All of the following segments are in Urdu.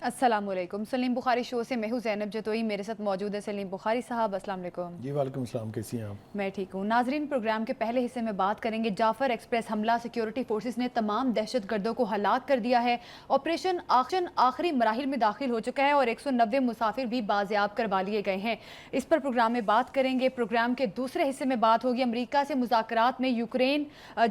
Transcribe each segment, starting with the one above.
السلام علیکم. سلیم بخاری شو سے میں ہوں زینب جتوئی. میرے ساتھ موجود ہے سلیم بخاری صاحب. السلام علیکم. جی وعلیکم السلام. کیسی ہیں آپ؟ میں ٹھیک ہوں. ناظرین, پروگرام کے پہلے حصے میں بات کریں گے جعفر ایکسپریس حملہ. سیکیورٹی فورسز نے تمام دہشت گردوں کو ہلاک کر دیا ہے. آپریشن آخری مراحل میں داخل ہو چکا ہے اور 190 مسافر بھی بازیاب کروا لیے گئے ہیں. اس پر پروگرام میں بات کریں گے. پروگرام کے دوسرے حصے میں بات ہوگی امریکہ سے مذاکرات میں. یوکرین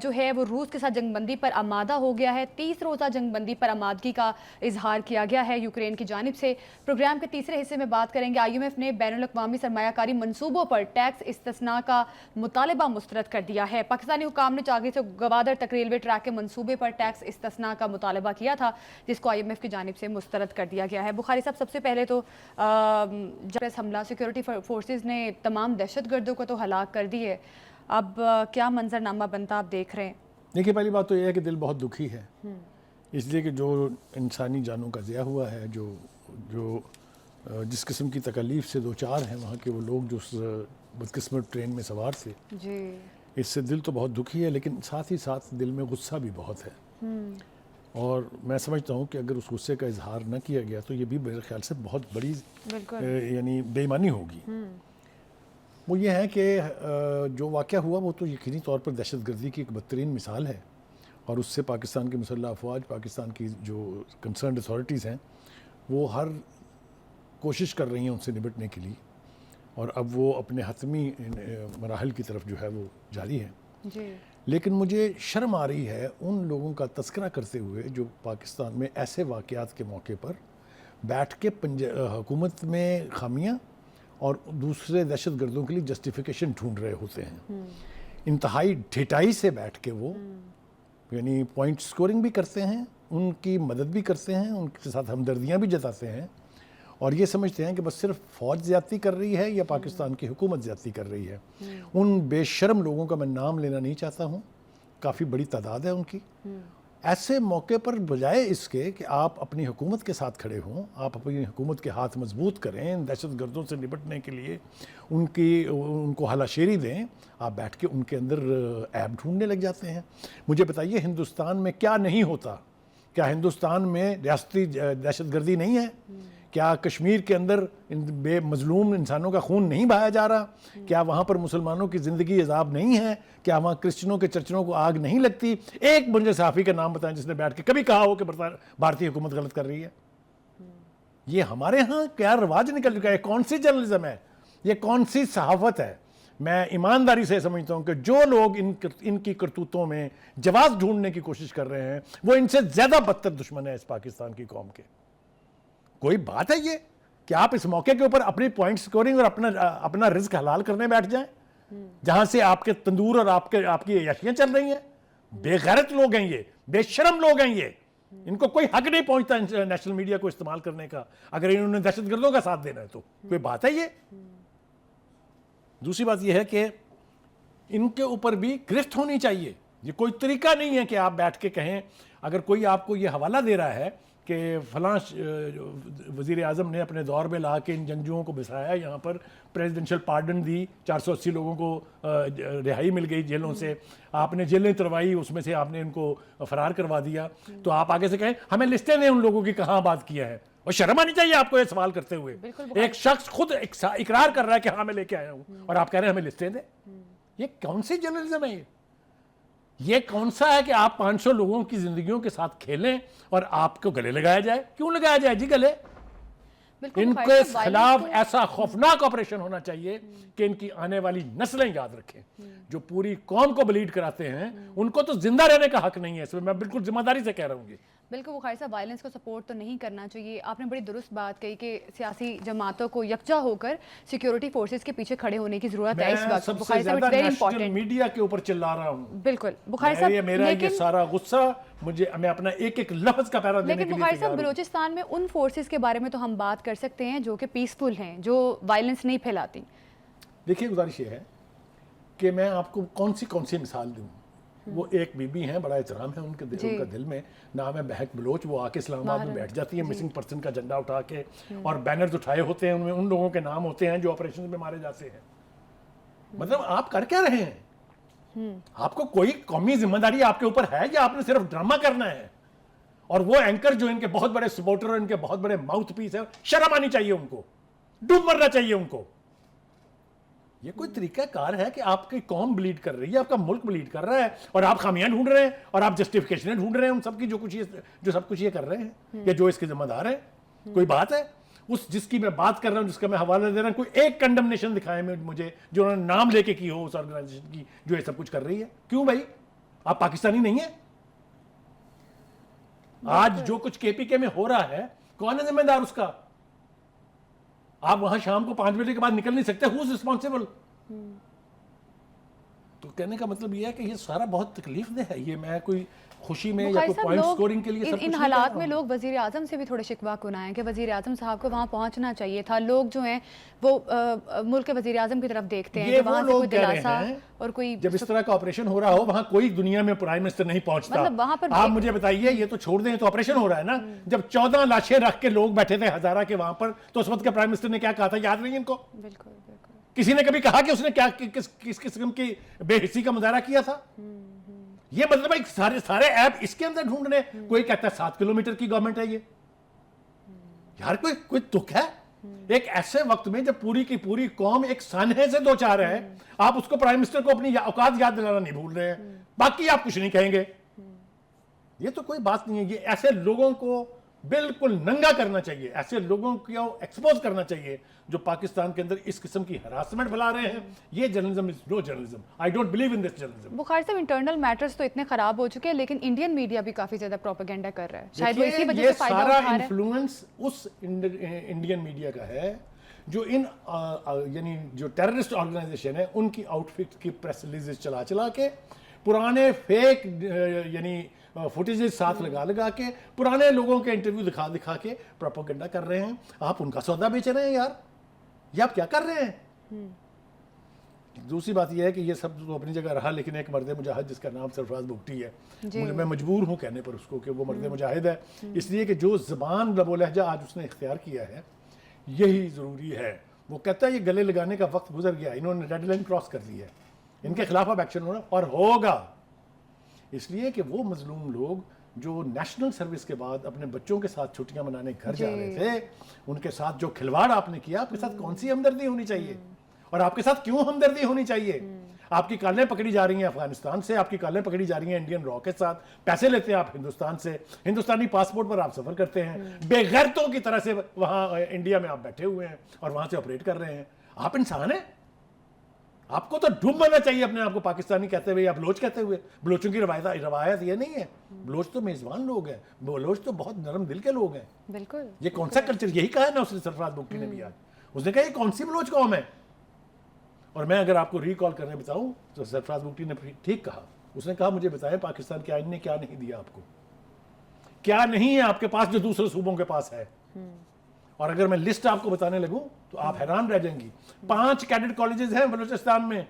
جو ہے وہ روس کے ساتھ جنگ بندی پر آمادہ ہو گیا ہے. 30 روزہ جنگ بندی پر آمادگی کا اظہار کیا گیا ہے یوکرین کی جانب سے. پروگرام کے تیسرے حصے میں بات کریں گے IMF نے بین الاقوامی سرمایہ کاری منصوبوں پر ٹیکس استثناء کا مطالبہ مسترد کر دیا ہے. پاکستانی حکام نے چاگی سے گوادر تک ریلوے ٹریک کے منصوبے پر ٹیکس استثناء کا مطالبہ کیا تھا جس کو IMF کی جانب سے مسترد کر دیا گیا ہے. بخاری صاحب, سب سے پہلے تو جب حملہ سیکورٹی فورسز نے تمام دہشت گردوں کو تو ہلاک کر دی ہے, اب کیا منظرنامہ بنتا آپ دیکھ رہے ہیں؟ دیکھیے, پہلی بات تو یہ ہے کہ دل بہت دکھی ہے, اس لیے کہ جو انسانی جانوں کا ضیاع ہوا ہے, جو جس قسم کی تکلیف سے دو چار ہیں وہاں کے وہ لوگ جو اس بدقسمت ٹرین میں سوار تھے, جی اس سے دل تو بہت دکھی ہے, لیکن ساتھ ہی ساتھ دل میں غصہ بھی بہت ہے. اور میں سمجھتا ہوں کہ اگر اس غصے کا اظہار نہ کیا گیا تو یہ بھی میرے خیال سے بہت بڑی یعنی بے ایمانی ہوگی. وہ یہ ہے کہ جو واقعہ ہوا وہ تو یقینی طور پر دہشت گردی کی ایک بدترین مثال ہے, اور اس سے پاکستان کی مسلح افواج, پاکستان کی جو کنسرنڈ اتھارٹیز ہیں وہ ہر کوشش کر رہی ہیں ان سے نمٹنے کے لیے, اور اب وہ اپنے حتمی مراحل کی طرف جو ہے وہ جاری ہے. جی لیکن مجھے شرم آ رہی ہے ان لوگوں کا تذکرہ کرتے ہوئے جو پاکستان میں ایسے واقعات کے موقع پر بیٹھ کے حکومت میں خامیاں اور دوسرے دہشت گردوں کے لیے جسٹیفیکیشن ڈھونڈ رہے ہوتے ہیں. انتہائی ڈھیٹائی سے بیٹھ کے وہ یعنی پوائنٹ سکورنگ بھی کرتے ہیں, ان کی مدد بھی کرتے ہیں, ان کے ساتھ ہمدردیاں بھی جتاتے ہیں, اور یہ سمجھتے ہیں کہ بس صرف فوج زیادتی کر رہی ہے یا پاکستان کی حکومت زیادتی کر رہی ہے. ان بے شرم لوگوں کا میں نام لینا نہیں چاہتا ہوں, کافی بڑی تعداد ہے ان کی. ایسے موقع پر بجائے اس کے کہ آپ اپنی حکومت کے ساتھ کھڑے ہوں, آپ اپنی حکومت کے ہاتھ مضبوط کریں, دہشت گردوں سے نپٹنے کے لیے ان کو ہلاشیری دیں, آپ بیٹھ کے ان کے اندر عیب ڈھونڈنے لگ جاتے ہیں. مجھے بتائیے, ہندوستان میں کیا نہیں ہوتا؟ کیا ہندوستان میں ریاستی دہشت گردی نہیں ہے؟ کیا کشمیر کے اندر بے مظلوم انسانوں کا خون نہیں بہایا جا رہا؟ کیا وہاں پر مسلمانوں کی زندگی عذاب نہیں ہے؟ کیا وہاں کرسچنوں کے چرچوں کو آگ نہیں لگتی؟ ایک مجھے صحافی کا نام بتائیں جس نے بیٹھ کے کبھی کہا ہو کہ بھارتی حکومت غلط کر رہی ہے. یہ ہمارے ہاں کیا رواج نکل چکا ہے؟ کون سی جرنلزم ہے یہ؟ کون سی صحافت ہے؟ میں ایمانداری سے سمجھتا ہوں کہ جو لوگ ان کی کرتوتوں میں جواز ڈھونڈنے کی کوشش کر رہے ہیں وہ ان سے زیادہ بدتر دشمن ہے اس پاکستان کی قوم کے. کوئی بات ہے یہ کہ آپ اس موقع کے اوپر اپنی پوائنٹ سکورنگ اور اپنا رزق حلال کرنے بیٹھ جائیں جہاں سے آپ کے تندور اور آپ کی عیاشیاں چل رہی ہیں؟ بے غیرت لوگ ہیں یہ, بے شرم لوگ ہیں یہ. ان کو کوئی حق نہیں پہنچتا نیشنل میڈیا کو استعمال کرنے کا اگر انہوں نے دہشت گردوں کا ساتھ دینا ہے تو. کوئی بات ہے یہ؟ دوسری بات یہ ہے کہ ان کے اوپر بھی گرفت ہونی چاہیے. یہ کوئی طریقہ نہیں ہے کہ آپ بیٹھ کے کہیں, اگر کوئی آپ کو یہ حوالہ دے رہا ہے کہ فلاں وزیر اعظم نے اپنے دور میں لا کے ان جنگجوؤں کو بسایا, یہاں پر پریزیڈنشل پارڈن دی, 480 لوگوں کو رہائی مل گئی جیلوں سے, آپ نے جیلیں تروائی, اس میں سے آپ نے ان کو فرار کروا دیا, تو آپ آگے سے کہیں ہمیں لسٹیں دیں ان لوگوں کی کہاں بات کیا ہے. اور شرم آنی چاہیے آپ کو یہ سوال کرتے ہوئے. ایک شخص خود اقرار کر رہا ہے کہ ہاں میں لے کے آیا ہوں, اور آپ کہہ رہے ہیں ہمیں لسٹیں دیں. یہ کون سی جرنلزم ہے؟ یہ کون سا ہے کہ آپ 500 لوگوں کی زندگیوں کے ساتھ کھیلیں اور آپ کو گلے لگایا جائے؟ کیوں لگایا جائے جی گلے؟ ان کے خلاف ایسا خوفناک آپریشن ہونا چاہیے کہ ان کی آنے والی نسلیں یاد رکھیں. جو پوری قوم کو بلیڈ کراتے ہیں ان کو تو زندہ رہنے کا حق نہیں ہے. اس میں میں بالکل ذمہ داری سے کہہ رہا ہوں. بالکل بخاری صاحب, وائلنس کو سپورٹ تو نہیں کرنا چاہیے. آپ نے بڑی درست بات کہی کہ سیاسی جماعتوں کو یکجا ہو کر سیکیورٹی فورسز کے پیچھے کھڑے ہونے کی ضرورت ہے اس وقت. بخاری صاحب, میں نیشنل میڈیا کے اوپر چلا رہا ہوں. بالکل بخاری صاحب, میرا یہ سارا غصہ میں اپنا ایک ایک لفظ کا پیرا دینے کے لیے لیکن بخاری صاحب, بلوچستان میں ان فورسز کے بارے میں تو ہم بات کر سکتے ہیں جو کہ پیسفل ہیں, جو وائلنس نہیں پھیلاتی. دیکھیے, گزارش یہ ہے کہ میں آپ کو کون سی مثال دوں. وہ ایک بی بی ہیں, بڑا احترام ہے ان کا دل میں, نام ہے مہک بلوچ. وہ آ کے اسلام آباد میں بیٹھ جاتی ہیں مسنگ پرسن کا جھنڈا اٹھا کے, اور بینرز اٹھائے ہوتے ہیں, ان میں ان لوگوں کے نام ہوتے ہیں جو آپریشن میں مارے جاتے ہیں. مطلب آپ کر کیا رہے ہیں؟ آپ کو کوئی قومی ذمہ داری آپ کے اوپر ہے یا آپ نے صرف ڈرامہ کرنا ہے؟ اور وہ اینکر جو ان کے بہت بڑے سپورٹر اور ان کے بہت بڑے ماؤتھ پیس ہیں, شرم آنی چاہیے ان کو, ڈوب مرنا چاہیے ان کو. یہ کوئی طریقہ کار ہے کہ آپ کی قوم بلیڈ کر رہی ہے, آپ کا ملک بلیڈ کر رہا ہے, اور آپ خامیاں ڈھونڈ رہے ہیں, اور آپ جسٹیفیکیشن ڈھونڈ رہے ہیں ان سب کی جو سب کچھ یہ کر رہے ہیں, یا جو اس کے ذمہ دار ہیں. کوئی بات ہے جس کی میں بات کر رہا ہوں, جس کا میں حوالہ دے رہا ہوں, کوئی ایک کنڈمنیشن دکھائے مجھے جو انہوں نے نام لے کے کی ہو اس آرگنائزیشن کی جو یہ سب کچھ کر رہی ہے. کیوں بھائی, آپ پاکستانی نہیں ہیں؟ آج جو کچھ کے پی کے میں ہو رہا ہے کون ہے ذمہ دار اس کا؟ آپ وہاں شام کو 5 بجے کے بعد نکل نہیں سکتے, ہو از ریسپانسبل؟ تو کہنے کا مطلب یہ ہے کہ یہ سارا بہت تکلیف دہ ہے. یہ میں کوئی خوشی میں یا کوئی پوائنٹ سکورنگ کے لیے سب کچھ ان حالات میں لوگ وزیر اعظم سے بھی تھوڑے شکوہ کنائیں کہ وزیر اعظم صاحب کو وہاں پہنچنا چاہیے تھا. لوگ جو ہیں وہ ملک کے وزیر اعظم کی طرف دیکھتے ہیں کہ وہاں سے کوئی دلاسا اور کوئی, جب اس طرح کا آپریشن ہو رہا ہو وہاں کوئی دنیا میں پرائم منسٹر نہیں پہنچتا. وہاں پر آپ مجھے بتائیے, یہ تو چھوڑ دیں, تو آپریشن ہو رہا ہے نا, جب 14 لاشیں رکھ کے لوگ بیٹھے تھے ہزارہ کے وہاں پر, تو اس وقت کے پرائم منسٹر نے کیا کہا تھا, یاد نہیں ان کو؟ بالکل کسی نے کبھی کہا کہ اس نے کیا کس قسم کی بے حسی کا مظاہرہ کیا تھا؟ یہ مطلب ہے سارے ایپ اس کے اندر ڈھونڈ رہے. کوئی کہتا ہے 7 کلومیٹر کی گورنمنٹ ہے. یہ یار کوئی تک ہے ایک ایسے وقت میں جب پوری کی پوری قوم ایک سانحے سے دو چار ہے, آپ اس کو پرائم منسٹر کو اپنی اوقات یاد دلانا نہیں بھول رہے ہیں, باقی آپ کچھ نہیں کہیں گے. یہ تو کوئی بات نہیں ہے. یہ ایسے لوگوں کو بالکل ننگا کرنا چاہیے, ایسے لوگوں کو ایکسپوز کرنا چاہیے جو پاکستان کے اندر اس قسم کی ہراسمنٹ پھیلا رہے ہیں. یہ journalism is no journalism. I don't believe in this journalism. Bukhari صاحب, انٹرنل میٹرز تو اتنے خراب ہو چکے ہیں, لیکن انڈین میڈیا بھی کافی زیادہ پروپیگنڈا کر رہا ہے. شاید وہ اسی وجہ سے فائدہ اٹھا رہا ہے. انفلوئنس اس انڈین میڈیا کا ہے جو یعنی جو ٹیررسٹ آرگنائزیشن ہے ان کی آؤٹ فٹ کی پریس ریلیزز چلا کے, پرانے فیک یعنی فوٹیجز ساتھ لگا کے, پرانے لوگوں کے انٹرویو دکھا کے پروپیگنڈا کر رہے ہیں. آپ ان کا سودا بیچ رہے ہیں یار, یہ آپ کیا کر رہے ہیں؟ دوسری بات یہ ہے کہ یہ سب تو اپنی جگہ رہا, لیکن ایک مرد مجاہد جس کا نام سرفراز بگٹی ہے, میں مجبور ہوں کہنے پر اس کو کہ وہ مرد مجاہد ہے, اس لیے کہ جو زبان لب و لہجہ آج اس نے اختیار کیا ہے یہی ضروری ہے. وہ کہتا ہے یہ گلے لگانے کا وقت گزر گیا, انہوں نے ریڈ لائن کراس کر لی ہے, ان کے خلاف اب ایکشن ہونا اور ہوگا. اس لیے کہ وہ مظلوم لوگ جو نیشنل سروس کے بعد اپنے بچوں کے ساتھ چھٹیاں منانے گھر جا رہے تھے, ان کے ساتھ جو کھلواڑ آپ نے کیا, آپ کے ساتھ کون سی ہمدردی ہونی چاہیے, اور آپ کے ساتھ کیوں ہمدردی ہونی چاہیے؟ آپ کی کالیں پکڑی جا رہی ہیں افغانستان سے, آپ کی کالیں پکڑی جا رہی ہیں انڈین را کے ساتھ, پیسے لیتے ہیں آپ ہندوستان سے, ہندوستانی پاسپورٹ پر آپ سفر کرتے ہیں, بے غیرتوں کی طرح سے وہاں انڈیا میں آپ بیٹھے ہوئے ہیں اور وہاں سے آپریٹ کر رہے ہیں. آپ انسان ہیں؟ آپ کو تو ڈوب مرنا چاہیے اپنے آپ کو پاکستانی کہتے ہوئے یا بلوچ کہتے ہوئے. بلوچوں کی روایت یہ نہیں ہے. بلوچ تو میزبان لوگ ہیں, بلوچ تو بہت نرم دل کے لوگ ہیں. بالکل, یہ کون سا کلچر, یہی کہا ہے نا اس نے سرفراز بگٹی نے بھی آج. اس نے کہا یہ کون سی بلوچ قوم ہے. اور میں اگر آپ کو ریکال کرنے بتاؤں تو سرفراز بگٹی نے ٹھیک کہا. اس نے کہا مجھے بتائیں پاکستان کے آئین نے کیا نہیں دیا آپ کو, کیا نہیں ہے آپ کے پاس جو دوسرے صوبوں کے پاس ہے. اور اگر میں لسٹ آپ کو بتانے لگوں تو آپ حیران رہ جائیں گی. 5 کیڈٹ کالجز ہیں بلوچستان میں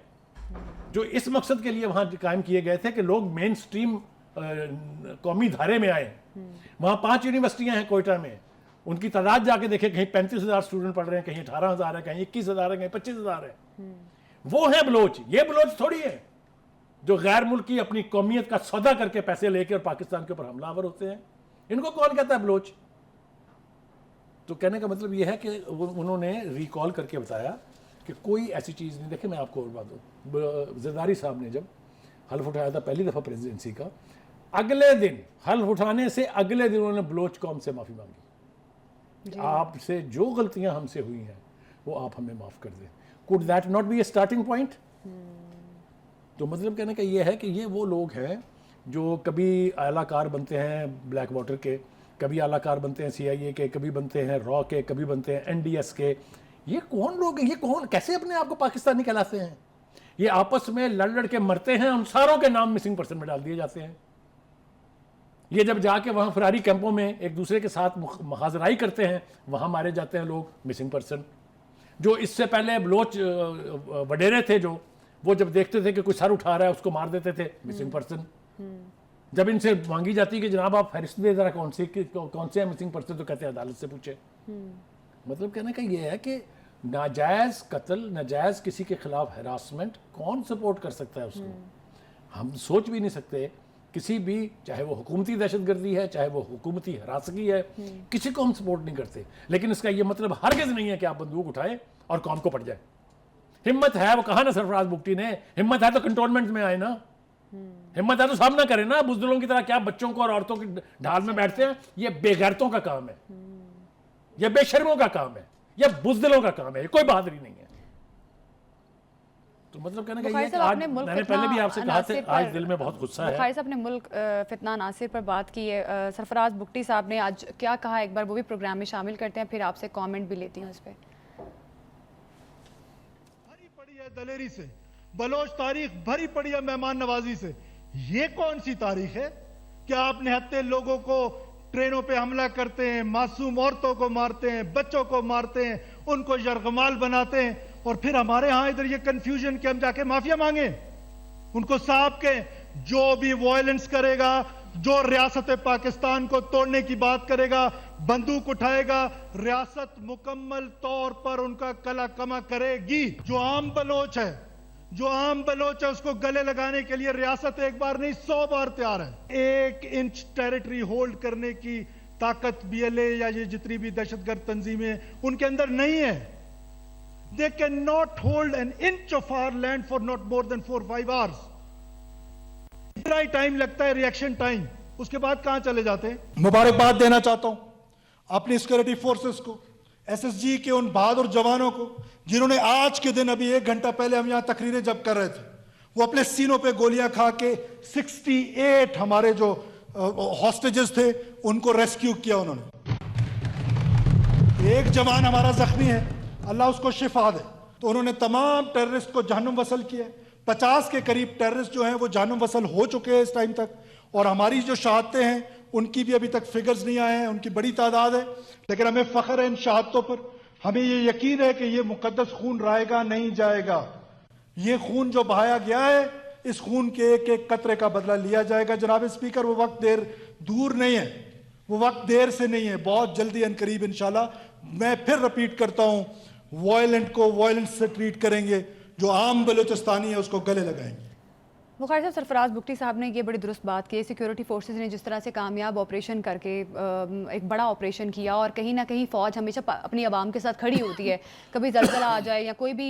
جو اس مقصد کے لیے وہاں قائم کیے گئے تھے کہ لوگ مین سٹریم قومی دھارے میں آئیں. وہاں 5 یونیورسٹیاں ہیں کوئٹہ میں, ان کی تعداد جا کے دیکھیں, کہیں 35,000 اسٹوڈنٹ پڑھ رہے ہیں, کہیں 18,000 ہے, کہیں 21,000 ہے, کہیں 25,000 ہے. وہ ہیں بلوچ. یہ بلوچ تھوڑی ہے جو غیر ملکی اپنی قومیت کا سودا کر کے پیسے لے کے اور پاکستان کے اوپر حملہ آور ہوتے ہیں. ان کو کون کہتا ہے بلوچ؟ تو کہنے کا مطلب یہ ہے کہ انہوں نے ریکال کر کے بتایا کہ کوئی ایسی چیز نہیں. دیکھیں میں آپ کو اور بات دوں, زرداری صاحب نے جب حلف اٹھایا تھا پہلی دفعہ پریزیڈنسی کا, اگلے دن حلف اٹھانے سے اگلے دن انہوں نے بلوچ قوم سے معافی مانگی. آپ سے جو غلطیاں ہم سے ہوئی ہیں وہ آپ ہمیں معاف کر دیں. could that not be a starting point? تو مطلب کہنے کا یہ ہے کہ یہ وہ لوگ ہیں جو کبھی اعلیٰ کار بنتے ہیں بلیک واٹر کے, کبھی اعلیٰ کار بنتے ہیں CIA کے, کبھی بنتے ہیں را کے, کبھی بنتے ہیں NDS کے. یہ کون لوگ ہیں, یہ کون کیسے اپنے آپ کو پاکستانی کہلاتے ہیں؟ یہ آپس میں لڑ کے مرتے ہیں, ان ساروں کے نام مسنگ پرسن میں ڈال دیے جاتے ہیں. یہ جب جا کے وہاں فراری کیمپوں میں ایک دوسرے کے ساتھ محاذرائی کرتے ہیں, وہاں مارے جاتے ہیں لوگ مسنگ پرسن. جو اس سے پہلے بلوچ وڈیرے تھے جو وہ جب دیکھتے تھے کہ کوئی سر اٹھا رہا ہے اس کو مار دیتے تھے, مسنگ پرسن. جب ان سے مانگی جاتی کہ جناب آپ فہرست دے ذرا کون سے ہیں مسنگ پرسن, تو کہتے ہیں عدالت سے پوچھے. مطلب کہنے کا یہ ہے کہ ناجائز قتل, ناجائز کسی کے خلاف ہراسمنٹ کون سپورٹ کر سکتا ہے اس کو؟ ہم سوچ بھی نہیں سکتے کسی بھی, چاہے وہ حکومتی دہشت گردی ہے, چاہے وہ حکومتی ہراسگی ہے, کسی کو ہم سپورٹ نہیں کرتے, لیکن اس کا یہ مطلب ہرگز نہیں ہے کہ آپ بندوق اٹھائیں اور قوم کو پڑ جائے. ہمت ہے, وہ کہا نا سرفراز بگٹی نے, ہمت ہے تو کنٹونمنٹ میں آئے نا, ہمت ہے تو سامنا کریں نا. بزدلوں کی طرح کیا بچوں کو اور عورتوں کی ڈھال میں بیٹھتے ہیں؟ یہ بے غیرتوں کا کام ہے, یہ بے شرموں کا کام ہے, یہ بزدلوں کا کام ہے, یہ کوئی بہادری نہیں ہے. تو مطلب کہنا کہ یہ آج میں نے پہلے بھی آپ سے کہا تھا, آج دل میں بہت غصہ ہے. بخاری صاحب نے ملک فتنہ عناصر پر بات کی ہے, سرفراز بگٹی صاحب نے آج کیا کہا, ایک بار وہ بھی پروگرام میں شامل کرتے ہیں, پھر آپ سے کامنٹ بھی لیتی ہوں اس پہ. بھری پڑی ہے دلیری سے, بلوچ تاریخ بھری پڑی ہے مہمان نوازی سے. یہ کون سی تاریخ ہے کہ آپ نہتے لوگوں کو ٹرینوں پہ حملہ کرتے ہیں, معصوم عورتوں کو مارتے ہیں, بچوں کو مارتے ہیں, ان کو یرغمال بناتے ہیں, اور پھر ہمارے ہاں ادھر یہ کنفیوژن کہ ہم جا کے معافیا مانگیں, ان کو صاحب کے جو بھی وائلنس کرے گا, جو ریاست پاکستان کو توڑنے کی بات کرے گا, بندوق اٹھائے گا, ریاست مکمل طور پر ان کا کلا کما کرے گی. جو عام بلوچ ہے, جو عام بلوچ ہے, اس کو گلے لگانے کے لیے ریاست ایک بار نہیں 100 بار تیار ہے. 1 انچ ٹیریٹری ہولڈ کرنے کی طاقت بی ایل اے یا یہ جتنی بھی دہشت گرد تنظیمیں ان کے اندر نہیں ہے. They cannot hold an inch of our land for not more than 4-5 hours. اتنا ہی ٹائم لگتا ہے ریئیکشن ٹائم, اس کے بعد کہاں چلے جاتے ہیں. مبارکباد دینا چاہتا ہوں اپنی سیکورٹی فورسز کو, ایس ایس جی کے ان بہادر جوانوں کو جنہوں نے آج کے دن, ابھی 1 گھنٹہ پہلے ہم یہاں تقریریں جب کر رہے تھے, وہ اپنے سینوں پہ گولیاں کھا کے 68 ہمارے جو ہاسٹیجز تھے ان کو ریسکیو کیا انہوں نے. ایک جوان ہمارا زخمی ہے, اللہ اس کو شفا دے. تو انہوں نے تمام ٹیررسٹ کو جہنم وصل کیا. 50 کے قریب ٹیررسٹ جو ہیں وہ جہنم وصل ہو چکے ہیں اس ٹائم تک, اور ہماری جو شہادتیں ہیں ان کی بھی ابھی تک فگرز نہیں آئے ہیں, ان کی بڑی تعداد ہے, لیکن ہمیں فخر ہے ان شہادتوں پر. ہمیں یہ یقین ہے کہ یہ مقدس خون رائے گا نہیں جائے گا. یہ خون جو بہایا گیا ہے, اس خون کے ایک ایک قطرے کا بدلہ لیا جائے گا. جناب اسپیکر, وہ وقت دیر دور نہیں ہے, وہ وقت دیر سے نہیں ہے, بہت جلدی ان قریب انشاءاللہ. میں پھر رپیٹ کرتا ہوں, وائلنٹ کو وائلنٹ سے ٹریٹ کریں گے, جو عام بلوچستانی ہے اس کو گلے لگائیں گے. بخاری صاحب, سرفراز بگٹی صاحب نے یہ بڑی درست بات کی, سیکیورٹی فورسز نے جس طرح سے کامیاب آپریشن کر کے ایک بڑا آپریشن کیا, اور کہیں نہ کہیں فوج ہمیشہ اپنی عوام کے ساتھ کھڑی ہوتی ہے. کبھی زلزلہ آ جائے یا کوئی بھی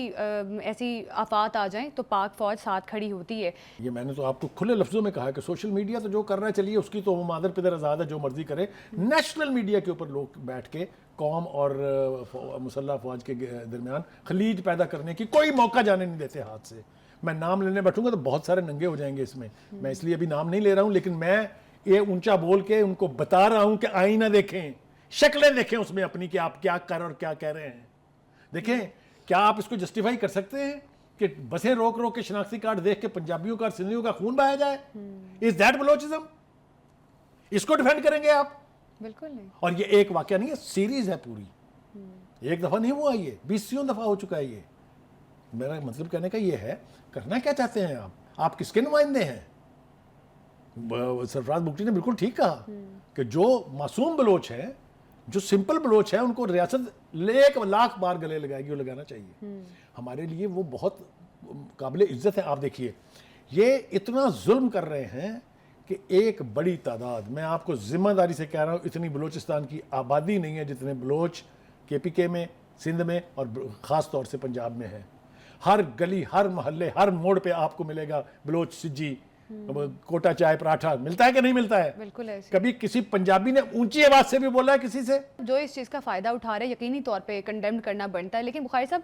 ایسی آفات آ جائیں تو پاک فوج ساتھ کھڑی ہوتی ہے. یہ میں نے تو آپ کو کھلے لفظوں میں کہا کہ سوشل میڈیا تو جو کر رہا ہے چلیے, اس کی تو مادر پدر آزاد ہے, جو مرضی کرے. نیشنل میڈیا کے اوپر لوگ بیٹھ کے قوم اور مسلح فوج کے درمیان خلیج پیدا کرنے کی کوئی موقع جانے نہیں دیتے ہاتھ سے. میں نام لینے بیٹھوں گا تو بہت سارے ننگے ہو جائیں گے اس میں اس لیے ابھی نام نہیں لے رہا ہوں, لیکن میں یہ اونچا بول کے ان کو بتا رہا ہوں کہ آئینہ دیکھیں, شکلیں دیکھیں اس میں اپنی, کہ آپ کیا کر اور کیا کہہ رہے ہیں. دیکھیں, کیا آپ اس کو جسٹیفائی کر سکتے ہیں کہ بسیں روک روک کے شناختی کارڈ دیکھ کے پنجابیوں کا اور سندھیوں کا خون بہایا جائے؟ Is that بلوچزم؟ اس کو ڈیفینڈ کریں گے آپ؟ بالکل نہیں. اور یہ ایک واقعہ نہیں ہے, سیریز ہے پوری, ایک دفعہ نہیں ہوا, یہ 20 دفعہ ہو چکا ہے. یہ میرا مطلب کہنے کا یہ ہے, کرنا کیا چاہتے ہیں آپ کس کے نمائندے ہیں؟ سرفراز بگٹی نے بالکل ٹھیک کہا کہ جو معصوم بلوچ ہیں, جو سمپل بلوچ ہیں, ان کو ریاست 1,00,000 بار گلے لگائے گی اور لگانا چاہیے. ہمارے لیے وہ بہت قابل عزت ہے. آپ دیکھیے, یہ اتنا ظلم کر رہے ہیں کہ ایک بڑی تعداد, میں آپ کو ذمہ داری سے کہہ رہا ہوں, اتنی بلوچستان کی آبادی نہیں ہے جتنے بلوچ KPK میں, سندھ میں اور خاص طور سے پنجاب میں ہے. ہر گلی, ہر محلے, ہر موڑ پہ آپ کو ملے گا بلوچ سجی, کوٹا چائے پراٹھا. ملتا ہے کہ نہیں ملتا ہے؟ بالکل ایسے. کبھی کسی پنجابی نے اونچی آواز سے بھی بولا ہے کسی سے؟ جو اس چیز کا فائدہ اٹھا رہے ہیں یقینی طور پہ کنڈیمڈ کرنا بنتا ہے. لیکن بخاری صاحب,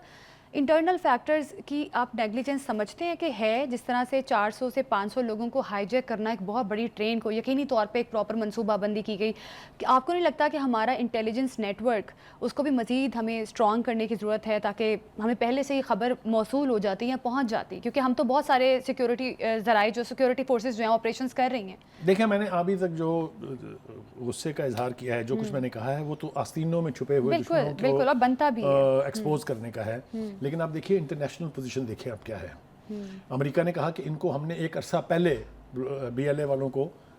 انٹرنل فیکٹرز کی آپ نیگلیجنس سمجھتے ہیں کہ ہے؟ جس طرح سے 400 سے 500 لوگوں کو ہائی جیک کرنا, ایک بہت بڑی ٹرین کو یقینی طور پہ ایک پراپر منصوبہ بندی کی گئی. آپ کو نہیں لگتا کہ ہمارا انٹیلیجنس نیٹ ورک, اس کو بھی مزید ہمیں اسٹرانگ کرنے کی ضرورت ہے, تاکہ ہمیں پہلے سے ہی خبر موصول ہو جاتی یا پہنچ جاتی؟ کیونکہ ہم تو بہت سارے سیکیورٹی ذرائع, جو سیکیورٹی فورسز جو ہیں آپریشنز کر رہی ہیں. دیکھیں, میں نے ابھی تک جو غصے کا اظہار کیا ہے, جو کچھ میں نے کہا ہے, وہ تو آستینوں میں چھپے ہوئے دشمنوں کو بالکل بنتا بھی ایکسپوز کرنے کا ہے. لیکن آپ دیکھیے انٹرنیشنل پوزیشن دیکھیں اب کیا ہے. امریکہ نے کہا کہ ان کو ہم نے ایک عرصہ پہلے BLA والوں کو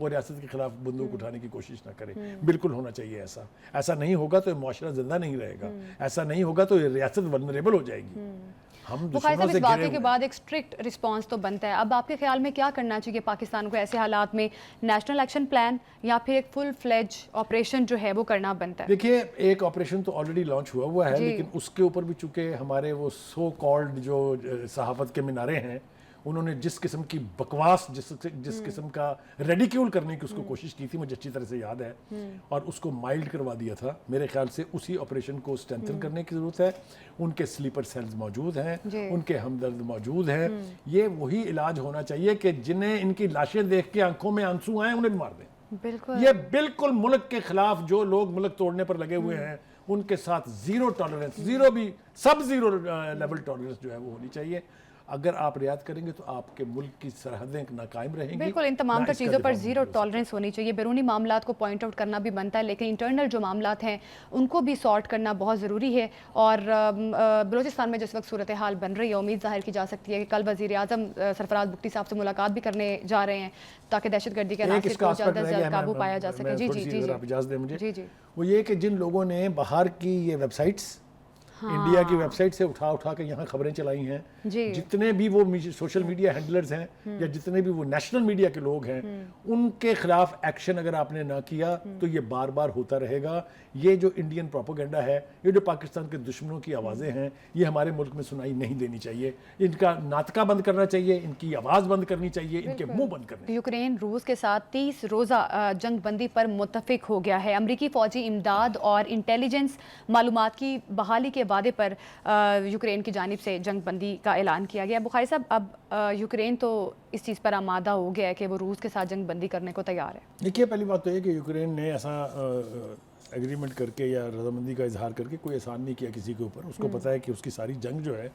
وہ ریاست کے خلاف بندوق اٹھانے کی کوشش نہ کرے. بالکل ہونا چاہیے ایسا نہیں ہوگا تو یہ معاشرہ زندہ نہیں رہے گا, ایسا نہیں ہوگا تو یہ ریاست ولنریبل ہو جائے گی. ہم بخاری صاحب دشمنوں سے اس واقعے گھرے کے ہوئے بعد ایک اسٹرکٹ رسپانس تو بنتا ہے, اب آپ کے خیال میں کیا کرنا چاہیے پاکستان کو ایسے حالات میں؟ نیشنل ایکشن پلان یا پھر ایک فل فلیج آپریشن جو ہے وہ کرنا بنتا ہے؟ دیکھیے ایک آپریشن تو آلریڈی لانچ ہوا ہے, لیکن اس کے اوپر بھی چونکہ ہمارے وہ سو کالڈ جو صحافت کے منارے ہیں انہوں نے جس قسم کی بکواس, جس قسم کا ریڈیکیول کرنے کی اس کو کوشش کی تھی, مجھے اچھی طرح سے یاد ہے, اور اس کو مائلڈ کروا دیا تھا. میرے خیال سے اسی آپریشن کو اسٹرینتھن کرنے کی ضرورت ہے. ان کے سلیپر سیلز موجود ہیں, ان کے ہمدرد موجود ہیں. یہ وہی علاج ہونا چاہیے کہ جنہیں ان کی لاشیں دیکھ کے آنکھوں میں آنسو آئیں انہیں بھی مار دیں. بالکل یہ بالکل ملک کے خلاف جو لوگ ملک توڑنے پر لگے ہوئے ہیں ان کے ساتھ زیرو ٹالرنس, زیرو بھی سب زیرو لیول ٹالرنس جو ہے وہ ہونی چاہیے. اگر آپ رعایت کریں گے تو آپ کے ملک کی سرحدیں نہ قائم رہیں گی. بالکل ان تمام تر چیزوں پر زیرو ٹالرنس ہونی چاہیے. بیرونی معاملات کو پوائنٹ آؤٹ کرنا بھی بنتا ہے, لیکن انٹرنل جو معاملات ہیں ان کو بھی سارٹ کرنا بہت ضروری ہے. اور بلوچستان میں جس وقت صورتحال بن رہی ہے, امید ظاہر کی جا سکتی ہے کہ کل وزیر اعظم سرفراز بگٹی صاحب سے ملاقات بھی کرنے جا رہے ہیں تاکہ دہشت گردی کے عناصر کو جلد از جلد قابو پایا جا سکے. جی جی جی آپ اجازت دیں مجھے, جی وہ یہ کہ جن لوگوں نے باہر کی یہ ویب سائٹس انڈیا کی ویب سائٹ سے اٹھا کے یہاں خبریں چلائی ہیں, جتنے بھی وہ سوشل میڈیا ہینڈلرز ہیں یا جتنے بھی وہ نیشنل میڈیا کے لوگ ہیں, ان کے خلاف ایکشن اگر آپ نے نہ کیا تو یہ بار بار ہوتا رہے گا. یہ جو انڈین پروپیگنڈا ہے, یہ جو پاکستان کے دشمنوں کی آوازیں ہیں, یہ ہمارے ملک میں سنائی نہیں دینی چاہیے. ان کا ناطقہ بند کرنا چاہیے, ان کی آواز بند کرنی چاہیے, ان کے منہ بند کرنے. یوکرین روس کے ساتھ 30 روزہ جنگ بندی پر متفق ہو گیا ہے. امریکی فوجی امداد اور انٹیلیجنس معلومات کی بحالی کے وعدے پر یوکرین کی جانب سے جنگ بندی کا اعلان کیا گیا. بخاری صاحب اب یوکرین تو اس چیز پر آمادہ ہو گیا ہے کہ وہ روس کے ساتھ جنگ بندی کرنے کو تیار ہے. دیکھیے پہلی بات تو یہ کہ یوکرین نے ایسا ایگریمنٹ کر کے یا رضامندی کا اظہار کر کے کوئی احسان نہیں کیا کسی کے اوپر. اس کو پتہ ہے کہ اس کی ساری جنگ جو ہے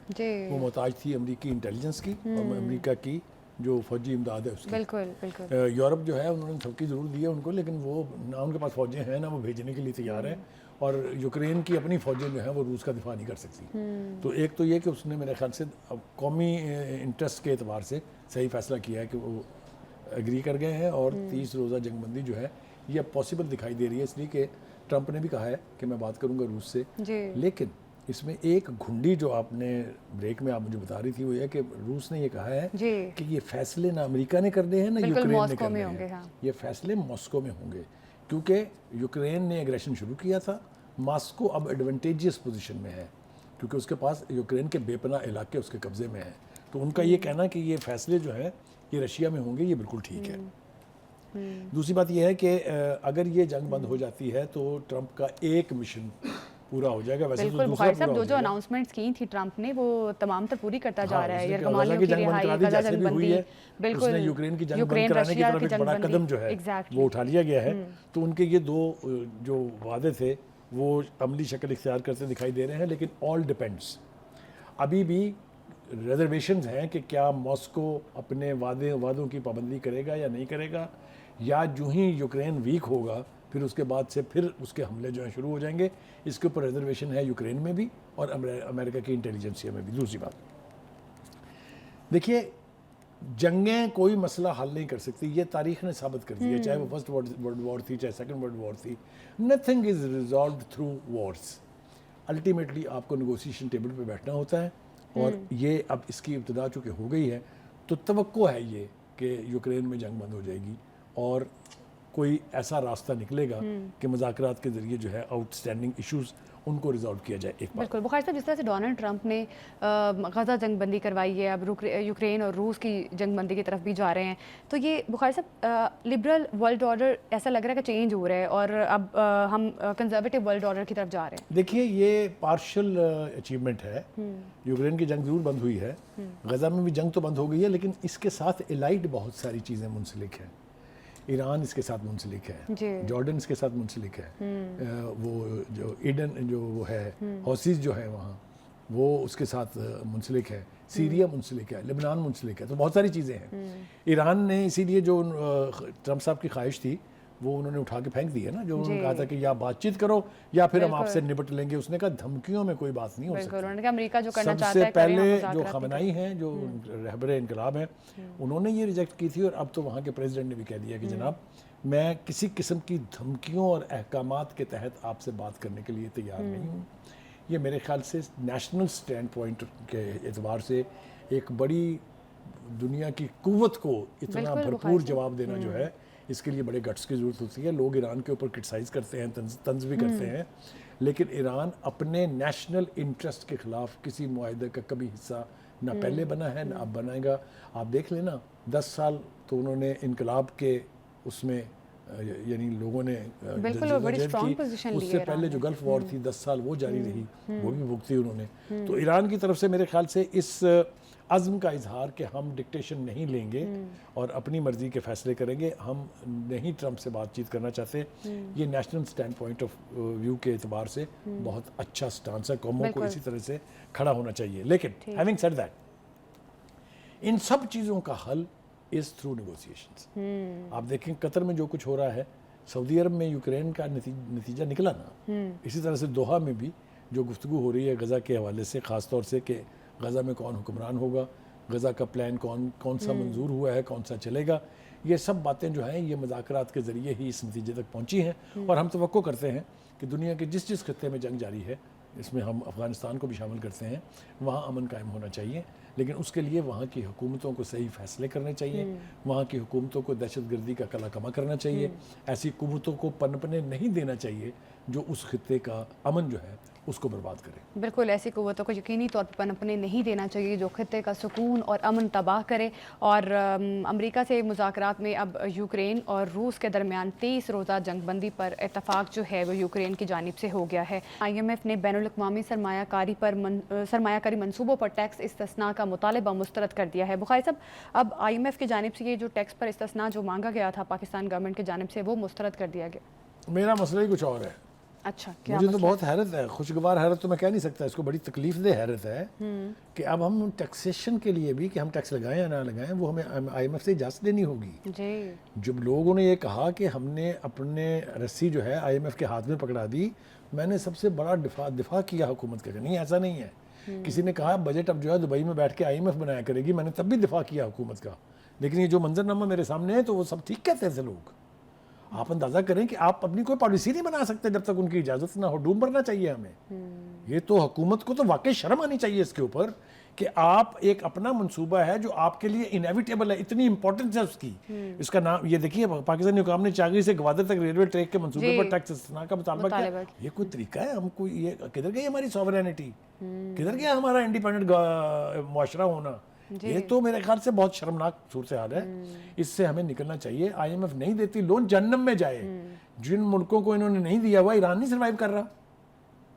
وہ محتاج تھی امریکی انٹیلیجنس کی اور امریکہ کی جو فوجی امداد ہے اس کی. بالکل بالکل. یورپ جو ہے انہوں نے تھوکی ضرور دی ہے ان کو, لیکن وہ نہ ان کے پاس فوجیں ہیں نہ وہ بھیجنے کے لیے تیار ہیں, اور یوکرین کی اپنی فوجیں جو ہیں وہ روس کا دفاع نہیں کر سکتی. تو ایک تو یہ کہ اس نے میرے خیال سے قومی انٹرسٹ کے اعتبار سے صحیح فیصلہ کیا ہے کہ وہ ایگری کر گئے ہیں, اور 30 روزہ جنگ بندی جو ہے یہ اب پاسبل دکھائی دے رہی ہے, اس لیے کہ ٹرمپ نے بھی کہا ہے کہ میں بات کروں گا روس سے. لیکن اس میں ایک گھنڈی جو آپ نے بریک میں آپ مجھے بتا رہی تھی وہ یہ کہ روس نے یہ کہا ہے کہ یہ فیصلے نہ امریکہ نے کرنے ہیں نہ یوکرین نے کرنے ہیں, یہ فیصلے ماسکو میں ہوں گے, کیونکہ یوکرین نے ایگریشن شروع کیا تھا. ماسکو اب ایڈوانٹیجیس پوزیشن میں ہے کیونکہ اس کے پاس یوکرین کے بے پناہ علاقے اس کے قبضے میں ہیں. تو ان کا یہ کہنا کہ یہ فیصلے جو ہیں یہ رشیا میں ہوں گے, یہ بالکل ٹھیک ہے. دوسری بات یہ ہے کہ اگر یہ جنگ بند ہو جاتی ہے تو ٹرمپ کا ایک مشن پورا ہو جائے گا. ویسے تو دوسرا پورا ہو جو اناؤنسمنٹس کی تھی ٹرمپ نے وہ تمام تر پوری کرتا جا رہا ہے. یرغمالیوں کی رہائی, غزہ جنگ بندی, بالکل نے یوکرین کی جنگ بند کرانے کی طرف ایک بڑا قدم جو ہے وہ اٹھا لیا گیا ہے. تو ان کے یہ دو جو وعدے تھے وہ عملی شکل اختیار کرتے دکھائی دے رہے ہیں, لیکن آل ڈیپینڈس. ابھی بھی ریزرویشنز ہیں کہ کیا ماسکو اپنے وعدوں کی پابندی کرے گا یا نہیں کرے گا, یا جو ہی یوکرین ویک ہوگا پھر اس کے بعد سے پھر اس کے حملے جو ہیں شروع ہو جائیں گے. اس کے اوپر ریزرویشن ہے یوکرین میں بھی اور امریکہ کی انٹیلیجنسیا میں بھی. دوسری بات دیکھیے, جنگیں کوئی مسئلہ حل نہیں کر سکتی, یہ تاریخ نے ثابت کر دیا, چاہے وہ فرسٹ ورلڈ وار تھی چاہے سیکنڈ ورلڈ وار تھی. Nothing is resolved through wars. Ultimately آپ کو نیگوسیشن ٹیبل پہ بیٹھنا ہوتا ہے, اور یہ اب اس کی ابتدا چونکہ ہو گئی ہے تو توقع ہے یہ کہ یوکرین میں جنگ بند ہو جائے گی اور کوئی ایسا راستہ نکلے گا کہ مذاکرات کے ذریعے جو ہے آؤٹ اسٹینڈنگ ایشوز ان کو ریزالو کیا جائے. ایک بات بالکل بخاری صاحب, جس طرح سے ڈونلڈ ٹرمپ نے غزہ جنگ بندی کروائی ہے, اب یوکرین اور روس کی جنگ بندی کی طرف بھی جا رہے ہیں, تو یہ بخاری صاحب لبرل ورلڈ آرڈر ایسا لگ رہا ہے کہ چینج ہو رہا ہے اور اب ہم کنزرویٹو ورلڈ آرڈر کی طرف جا رہے ہیں. دیکھیے یہ پارشل اچیومنٹ ہے. یوکرین کی جنگ ضرور بند ہوئی ہے, غزہ میں بھی جنگ تو بند ہو گئی ہے, لیکن اس کے ساتھ الائڈ بہت ساری چیزیں منسلک ہیں. ایران اس کے ساتھ منسلک ہے, جارڈن اس کے ساتھ منسلک ہے, وہ جو ایڈن جو وہ ہے حوثیز جو ہے وہاں وہ اس کے ساتھ منسلک ہے, سیریا منسلک ہے, لبنان منسلک ہے. تو بہت ساری چیزیں ہیں. ایران نے اسی لیے جو ٹرمپ صاحب کی خواہش تھی وہ انہوں نے اٹھا کے پھینک دی ہے نا, جو انہوں نے کہا تھا کہ یا بات چیت کرو یا پھر ہم آپ سے نپٹ لیں گے. اس نے کہا دھمکیوں میں کوئی بات نہیں ہو سکتی. انہوں نے کہا امریکہ جو کرنا سب چاہتا سے ہے پہلے جو خامنائی ہیں, جو رہبر انقلاب ہیں, انہوں نے یہ ریجیکٹ کی تھی, اور اب تو وہاں کے پریزیڈنٹ نے بھی کہہ دیا کہ جناب میں کسی قسم کی دھمکیوں اور احکامات کے تحت آپ سے بات کرنے کے لیے تیار نہیں ہوں. یہ میرے خیال سے نیشنل سٹینڈ پوائنٹ کے اعتبار سے ایک بڑی دنیا کی قوت کو اتنا بھرپور جواب دینا جو ہے, اس کے لیے بڑے گٹس کی ضرورت ہوتی ہے. لوگ ایران کے اوپر کرٹیسائز کرتے ہیں, طنز بھی کرتے ہیں, لیکن ایران اپنے نیشنل انٹرسٹ کے خلاف کسی معاہدے کا کبھی حصہ نہ پہلے بنا ہے نہ اب بنائے گا. آپ دیکھ لیں نا, 10 سال تو انہوں نے انقلاب کے اس میں یعنی لوگوں نے اس سے پہلے جو گلف وار تھی 10 سال وہ جاری رہی, وہ بھی بھگتی انہوں نے. تو ایران کی طرف سے میرے خیال سے اس عزم کا اظہار کہ ہم ڈکٹیشن نہیں لیں گے اور اپنی مرضی کے فیصلے کریں گے, ہم نہیں ٹرمپ سے بات چیت کرنا چاہتے, یہ national stand point of view کے اعتبار سے بہت اچھا سٹانس ہے. قوموں کو اسی طرح سے کھڑا ہونا چاہیے. لیکن ہیونگ سیڈ دیٹ, ان سب چیزوں کا حل از تھرو نیگوسیشنز. آپ دیکھیں قطر میں جو کچھ ہو رہا ہے, سعودی عرب میں یوکرین کا نتیجہ نکلا نا, اسی طرح سے دوحہ میں بھی جو گفتگو ہو رہی ہے غزہ کے حوالے سے, خاص طور سے کہ غزہ میں کون حکمران ہوگا, غزہ کا پلان کون سا منظور ہوا ہے, کون سا چلے گا, یہ سب باتیں جو ہیں یہ مذاکرات کے ذریعے ہی اس نتیجے تک پہنچی ہیں. اور ہم توقع کرتے ہیں کہ دنیا کے جس خطے میں جنگ جاری ہے, اس میں ہم افغانستان کو بھی شامل کرتے ہیں, وہاں امن قائم ہونا چاہیے. لیکن اس کے لیے وہاں کی حکومتوں کو صحیح فیصلے کرنے چاہیے, وہاں کی حکومتوں کو دہشت گردی کا کلا کما کرنا چاہیے, ایسی حکومتوں کو پنپنے نہیں دینا چاہیے جو اس خطے کا امن جو ہے اس کو برباد کرے. بالکل, ایسی قوتوں کو یقینی طور پر پنپنے نہیں دینا چاہیے جو خطے کا سکون اور امن تباہ کرے. اور امریکہ سے مذاکرات میں اب یوکرین اور روس کے درمیان 23 روزہ جنگ بندی پر اتفاق جو ہے وہ یوکرین کی جانب سے ہو گیا ہے. IMF نے بین الاقوامی سرمایہ کاری منصوبوں پر ٹیکس استثناء کا مطالبہ مسترد کر دیا ہے. بخاری صاحب, اب IMF کی جانب سے یہ جو ٹیکس پر استثناء جو مانگا گیا تھا پاکستان گورنمنٹ کی جانب سے, وہ مسترد کر دیا گیا. میرا مسئلہ ہی کچھ اور ہے. اچھا, کیا مجھے تو بہت حیرت ہے, خوشگوار حیرت تو میں کہہ نہیں سکتا, اس کو بڑی تکلیف دہ حیرت ہے کہ اب ہم ٹیکسیشن کے لیے بھی کہ ہم ٹیکس لگائیں یا نہ لگائیں وہ ہمیں IMF سے اجازت لینی ہوگی. جی, جب لوگوں نے یہ کہا کہ ہم نے اپنے رسی جو ہے IMF کے ہاتھ میں پکڑا دی, میں نے سب سے بڑا دفاع کیا حکومت کا. نہیں, ایسا نہیں ہے. کسی نے کہا بجٹ اب جو ہے دبئی میں بیٹھ کے IMF بنایا کرے گی, میں نے تب بھی دفاع کیا حکومت کا. لیکن یہ جو منظرنامہ میرے سامنے ہے تو وہ سب ٹھیک کہتے تھے لوگ. آپ اندازہ کریں کہ آپ اپنی کوئی پالیسی نہیں بنا سکتے جب تک ان کی اجازت نہ ہو. ڈوم بھرنا چاہیے ہمیں. یہ تو حکومت کو تو واقعی شرم آنی چاہیے اس کے اوپر کہ آپ ایک اپنا منصوبہ ہے جو آپ کے لیے انیویٹیبل ہے, اتنی امپورٹنس ہے اس کی. اس کا نام یہ دیکھیے, پاکستانی حکام نے چاغی سے گوادر تک ریلوے ٹریک کے منصوبے پر ٹیکس استثناء کا مطالبہ کیا. یہ کوئی طریقہ ہے؟ ہم کو یہ کدھر گئی ہماری سوورینٹی, کدھر گیا ہمارا انڈیپینڈنٹ معاشرہ ہونا. یہ تو میرے خیال سے بہت شرمناک صورتحال ہے. اس سے ہمیں نکلنا چاہیے. IMF نہیں دیتی, لون جہنم میں جائے. جن ملکوں کو انہوں نے نہیں دیا ہوا, ایران نہیں سروائیو کر رہا.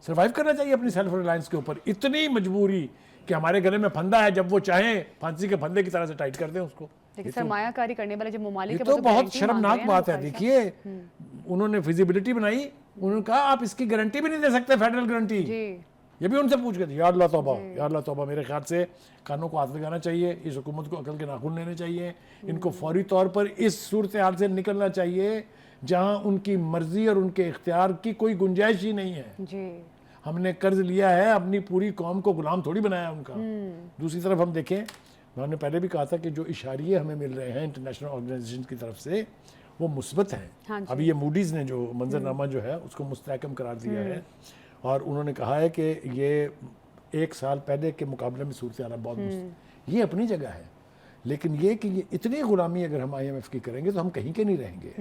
سروائیو کرنا چاہیے اپنی سیلف ریلائنس کے اوپر. اتنی مجبوری کہ ہمارے گلے میں پھندا ہے, جب وہ چاہیں پھانسی کے پھندے کی طرح سے ٹائٹ کر دیں اس کو. سرمایہ کاری کرنے والے جو ممالک, یہ تو بہت شرمناک بات ہے. دیکھیے, انہوں نے فیزیبلٹی بنائی, انہوں نے کہا آپ اس کی گارنٹی بھی نہیں دے سکتے, فیڈرل گارنٹی. یہ بھی ان سے پوچھ گئے. یا اللہ توبہ, یا اللہ توبہ. میرے خیال سے کانوں کو ہاتھ لگانا چاہیے, اس حکومت کو عقل کے ناخن لینے چاہیے. ان کو فوری طور پر اس صورتحال سے نکلنا چاہیے جہاں ان کی مرضی اور ان کے اختیار کی کوئی گنجائش ہی نہیں ہے. ہم نے قرض لیا ہے, اپنی پوری قوم کو غلام تھوڑی بنایا ان کا. دوسری طرف ہم دیکھیں, میں نے پہلے بھی کہا تھا کہ جو اشاریے ہمیں مل رہے ہیں انٹرنیشنل آرگنائزیشن کی طرف سے وہ مثبت ہیں. ابھی یہ موڈیز نے جو منظرنامہ جو ہے اس کو مستحکم قرار دیا ہے, اور انہوں نے کہا ہے کہ یہ 1 سال پہلے کے مقابلے میں صورتحال بہت یہ اپنی جگہ ہے. لیکن یہ کہ یہ اتنی غلامی اگر ہم IMF کی کریں گے تو ہم کہیں کے نہیں رہیں گے.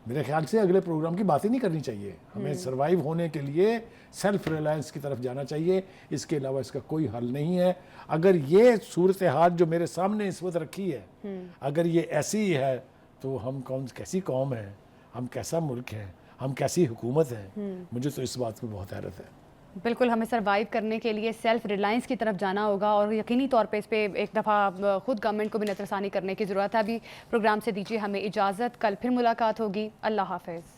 میرے خیال سے اگلے پروگرام کی بات ہی نہیں کرنی چاہیے. ہمیں سروائیو ہونے کے لیے سیلف ریلائنس کی طرف جانا چاہیے. اس کے علاوہ اس کا کوئی حل نہیں ہے. اگر یہ صورتحال جو میرے سامنے اس وقت رکھی ہے, اگر یہ ایسی ہے تو ہم کیسی قوم ہیں, ہم کیسا ملک ہے, ہم کیسی حکومت ہے. مجھے تو اس بات میں بہت حیرت ہے. بالکل, ہمیں سروائیو کرنے کے لیے سیلف ریلائنس کی طرف جانا ہوگا, اور یقینی طور پہ اس پہ ایک دفعہ خود گورنمنٹ کو بھی نظر ثانی کرنے کی ضرورت ہے. ابھی پروگرام سے دیجیے ہمیں اجازت, کل پھر ملاقات ہوگی. اللہ حافظ.